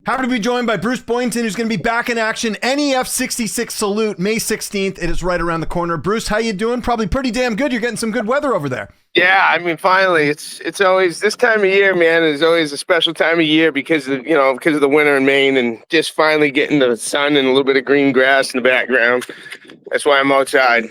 Happy to be joined by Bruce Boyington, who's going to be back in action. NEF 66 Salute, May 16th. It is right around the corner. Bruce, how you doing? Probably pretty damn good. You're getting some good weather over there. Yeah, I mean, finally, it's always this time of year, man. Is always a special time of year because of the winter in Maine, and just finally getting the sun and a little bit of green grass in the background. That's why I'm outside.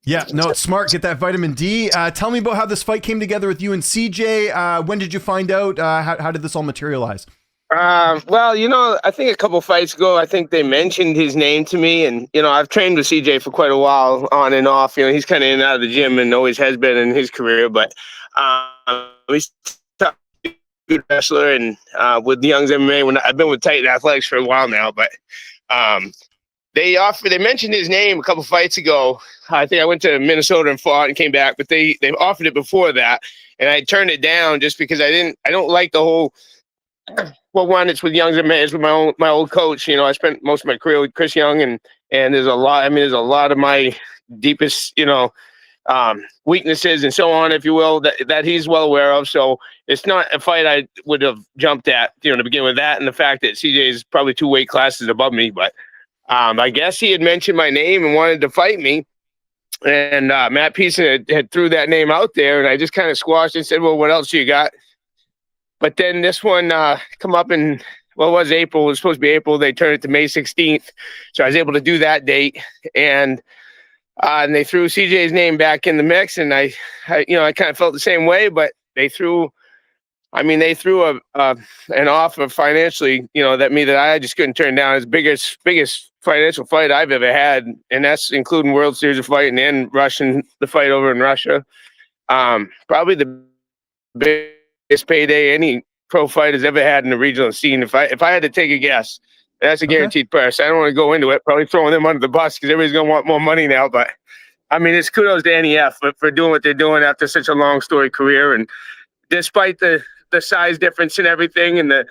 Yeah, no, it's smart. Get that vitamin D. Tell me about how this fight came together with you and CJ. When did you find out? How did this all materialize? Well, I think a couple fights ago, I think they mentioned his name to me, and I've trained with CJ for quite a while, on and off. He's kind of in and out of the gym and always has been in his career, but he's a good wrestler, and with the Young's MMA, I've been with Titan Athletics for a while now, but they mentioned his name a couple fights ago. I think I went to Minnesota and fought and came back, but they offered it before that, and I turned it down just because I don't like the whole. Well, one, it's with Young's MMA, it's with my old coach. I spent most of my career with Chris Young, and there's a lot. I mean, there's a lot of my deepest, weaknesses and so on, if you will, that he's well aware of. So it's not a fight I would have jumped at, to begin with that, and the fact that CJ is probably 2 weight classes above me. But I guess he had mentioned my name and wanted to fight me, and Matt Peason had threw that name out there, and I just kind of squashed and said, "Well, what else you got?" But then this one come up in, well, it was April. It was supposed to be April. They turned it to May 16th. So I was able to do that date. And they threw CJ's name back in the mix. And I kind of felt the same way. But they threw an offer financially, that I just couldn't turn down. It's the biggest financial fight I've ever had. And that's including World Series of Fighting and the fight over in Russia. Probably the biggest payday any pro fight has ever had in the regional scene. If I had to take a guess, that's a guaranteed purse. I don't want to go into it, probably throwing them under the bus because everybody's going to want more money now. But I mean, it's kudos to NEF for doing what they're doing after such a long story career. And despite the size difference and everything and the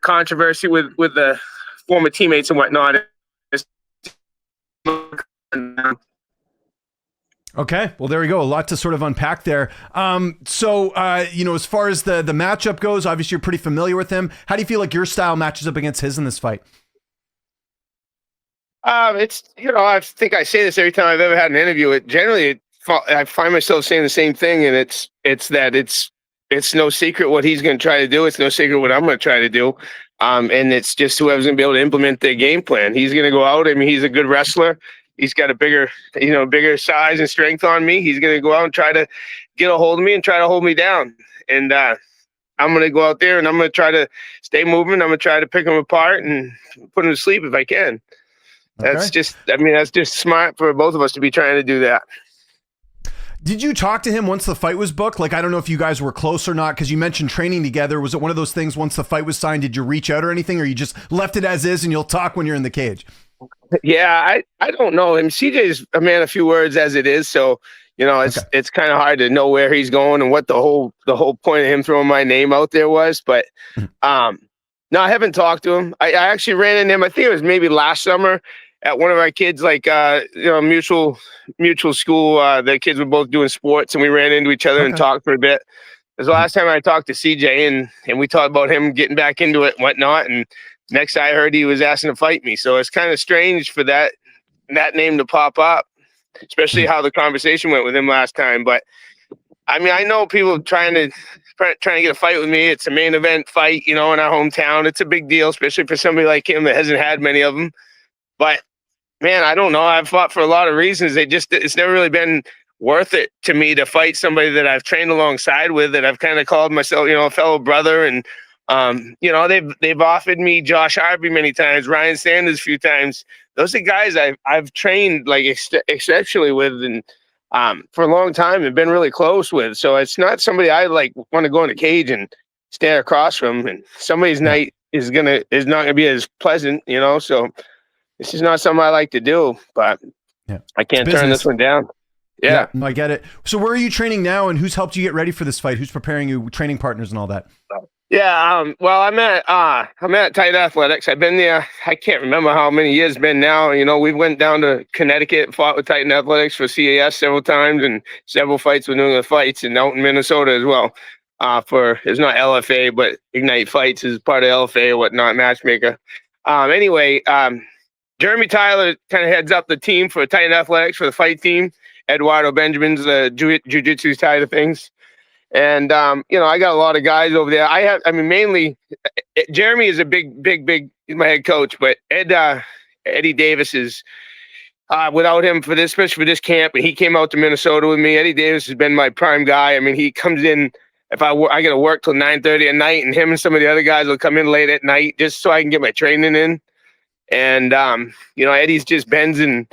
controversy with the former teammates and whatnot, Okay, well, there we go. A lot to sort of unpack there. So, as far as the matchup goes, obviously you're pretty familiar with him. How do you feel like your style matches up against his in this fight? It's, I think I say this every time I've ever had an interview. I find myself saying the same thing, and it's no secret what he's going to try to do. It's no secret what I'm going to try to do. And it's just whoever's going to be able to implement their game plan. He's going to go out. I mean, he's a good wrestler. He's got a bigger size and strength on me. He's going to go out and try to get a hold of me and try to hold me down. And I'm going to go out there and I'm going to try to stay moving. I'm going to try to pick him apart and put him to sleep if I can. Okay. That's just smart for both of us to be trying to do that. Did you talk to him once the fight was booked? Like, I don't know if you guys were close or not, because you mentioned training together. Was it one of those things once the fight was signed, did you reach out or anything, or you just left it as is and you'll talk when you're in the cage? Yeah, I don't know him. CJ's a man of few words as it is, so it's kind of hard to know where he's going and what the whole point of him throwing my name out there was. But no, I haven't talked to him. I actually ran into him. I think it was maybe last summer at one of our kids, mutual school. The kids were both doing sports, and we ran into each other and talked for a bit. It was the last time I talked to CJ, and we talked about him getting back into it and whatnot. And next I heard, he was asking to fight me. So it's kind of strange for that name to pop up, especially how the conversation went with him last time. But I mean, I know people trying to get a fight with me. It's a main event fight, in our hometown. It's a big deal, especially for somebody like him that hasn't had many of them. But man, I don't know. I've fought for a lot of reasons. It's never really been worth it to me to fight somebody that I've trained alongside with, that I've kind of called myself, a fellow brother. And they've offered me Josh Harvey many times, Ryan Sanders a few times. Those are guys I've trained exceptionally with, and for a long time and been really close with. So it's not somebody I want to go in a cage and stand across from. And somebody's night is not gonna be as pleasant, So this is not something I like to do, but I can't turn this one down. Yeah, I get it. So where are you training now, and who's helped you get ready for this fight? Who's preparing you, training partners and all that? Yeah, well, I'm at Titan Athletics. I've been there, I can't remember how many years it's been now. We went down to Connecticut, fought with Titan Athletics for CAS several times, and several fights with New England Fights, and out in Minnesota as well. for it's not LFA, but Ignite Fights is part of LFA or whatnot, matchmaker. Anyway, Jeremy Tyler kind of heads up the team for Titan Athletics for the fight team. Eduardo Benjamin's the jiu-jitsu side of things. And, I got a lot of guys over there. Mainly Jeremy is a big, he's my head coach, but Eddie Davis is, without him for this, especially for this camp, and he came out to Minnesota with me. Eddie Davis has been my prime guy. I mean, he comes in, if I got to work till 9:30 at night, and him and some of the other guys will come in late at night just so I can get my training in. And, Eddie's just bends and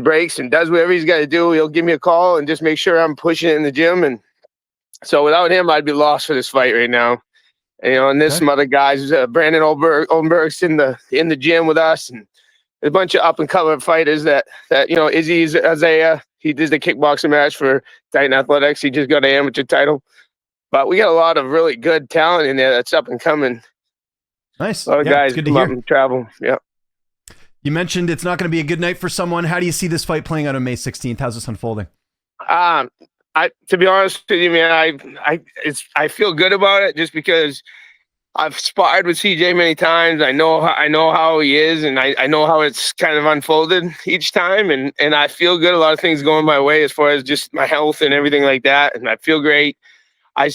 breaks and does whatever he's got to do. He'll give me a call and just make sure I'm pushing it in the gym. And so without him, I'd be lost for this fight right now. And there's some other guys. Brandon Oldenburg's in the gym with us, and a bunch of up and coming fighters that Izzy Isaiah. He did the kickboxing match for Titan Athletics. He just got an amateur title. But we got a lot of really good talent in there that's up and coming. Nice. A lot of guys come up and travel. Yeah. You mentioned it's not going to be a good night for someone. How do you see this fight playing out on May 16th? How's this unfolding? To be honest with you, man, I feel good about it just because I've sparred with CJ many times. I know how he is, and I know how it's kind of unfolded each time, and I feel good. A lot of things going my way as far as just my health and everything like that, and I feel great. I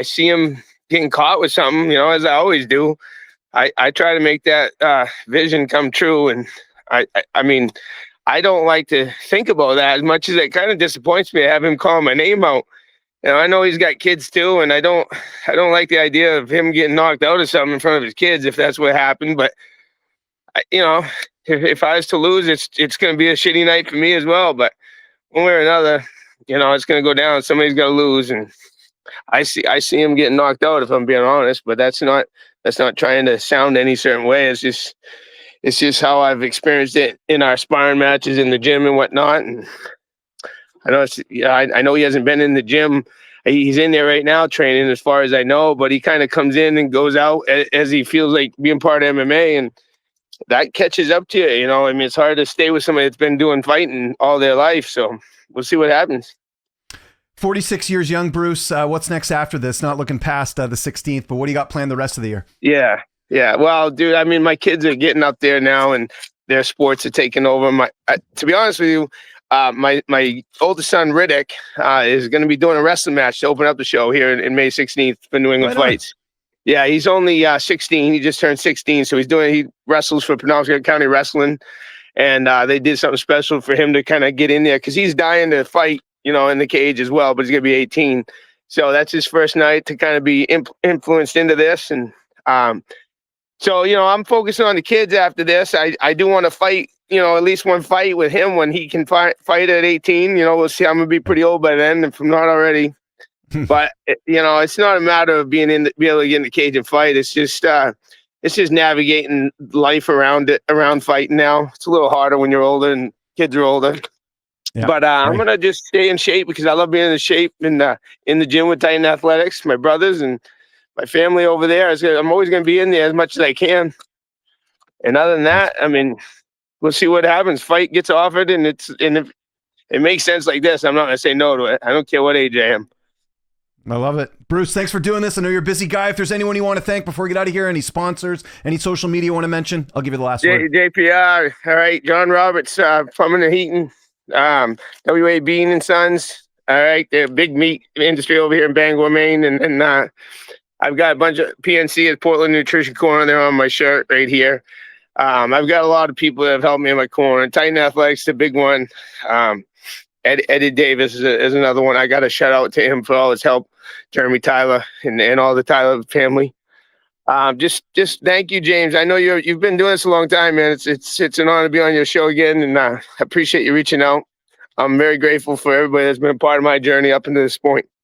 see him getting caught with something, as I always do. I try to make that vision come true, and I mean, I don't like to think about that as much as it kind of disappoints me to have him call my name out. I know he's got kids too, and I don't like the idea of him getting knocked out of something in front of his kids if that's what happened. But if I was to lose, it's going to be a shitty night for me as well. But one way or another, it's going to go down. Somebody's got to lose, and I see him getting knocked out if I'm being honest. But that's not trying to sound any certain way. It's just how I've experienced it in our sparring matches in the gym and whatnot. And I know I know he hasn't been in the gym. He's in there right now training as far as I know, but he kind of comes in and goes out as he feels like being part of MMA, and that catches up to you. It's hard to stay with somebody that's been doing fighting all their life. So we'll see what happens. 46 years young, Bruce. What's next after this? Not looking past the 16th, but what do you got planned the rest of the year? Yeah. Well, dude, my kids are getting up there now, and their sports are taking over. To be honest with you, my oldest son Riddick is going to be doing a wrestling match to open up the show here in May 16th for New England Fights. Yeah, he's only 16. He just turned 16, so he wrestles for Penobscot County Wrestling, and they did something special for him to kind of get in there because he's dying to fight, in the cage as well. But he's going to be 18, so that's his first night to kind of be influenced into this. And so I'm focusing on the kids after this. I do want to fight. At least one fight with him when he can fight at 18. We'll see. I'm gonna be pretty old by then, if I'm not already. But it's not a matter of being able to get in the cage and fight. It's just navigating life around fighting now. It's a little harder when you're older and kids are older. Yeah, but I'm gonna just stay in shape because I love being in shape in the gym with Titan Athletics. My brothers and my family over there. I'm always gonna be in there as much as I can. And other than that, we'll see what happens. Fight gets offered, and if it makes sense like this, I'm not going to say no to it. I don't care what age I am. I love it. Bruce, thanks for doing this. I know you're a busy guy. If there's anyone you want to thank before we get out of here, any sponsors, any social media you want to mention, I'll give you the last word. JPR, all right. John Roberts, Plumbing and Heating, WA Bean and Sons, all right. They're big meat industry over here in Bangor, Maine, and I've got a bunch of PNC at Portland Nutrition Corner there on my shirt right here. I've got a lot of people that have helped me in my corner. Titan Athletics, the big one. Eddie Davis is another one. I got to shout out to him for all his help. Jeremy Tyler and all the Tyler family. Just thank you, James. I know you've been doing this a long time, man. It's an honor to be on your show again, and I appreciate you reaching out. I'm very grateful for everybody that's been a part of my journey up until this point.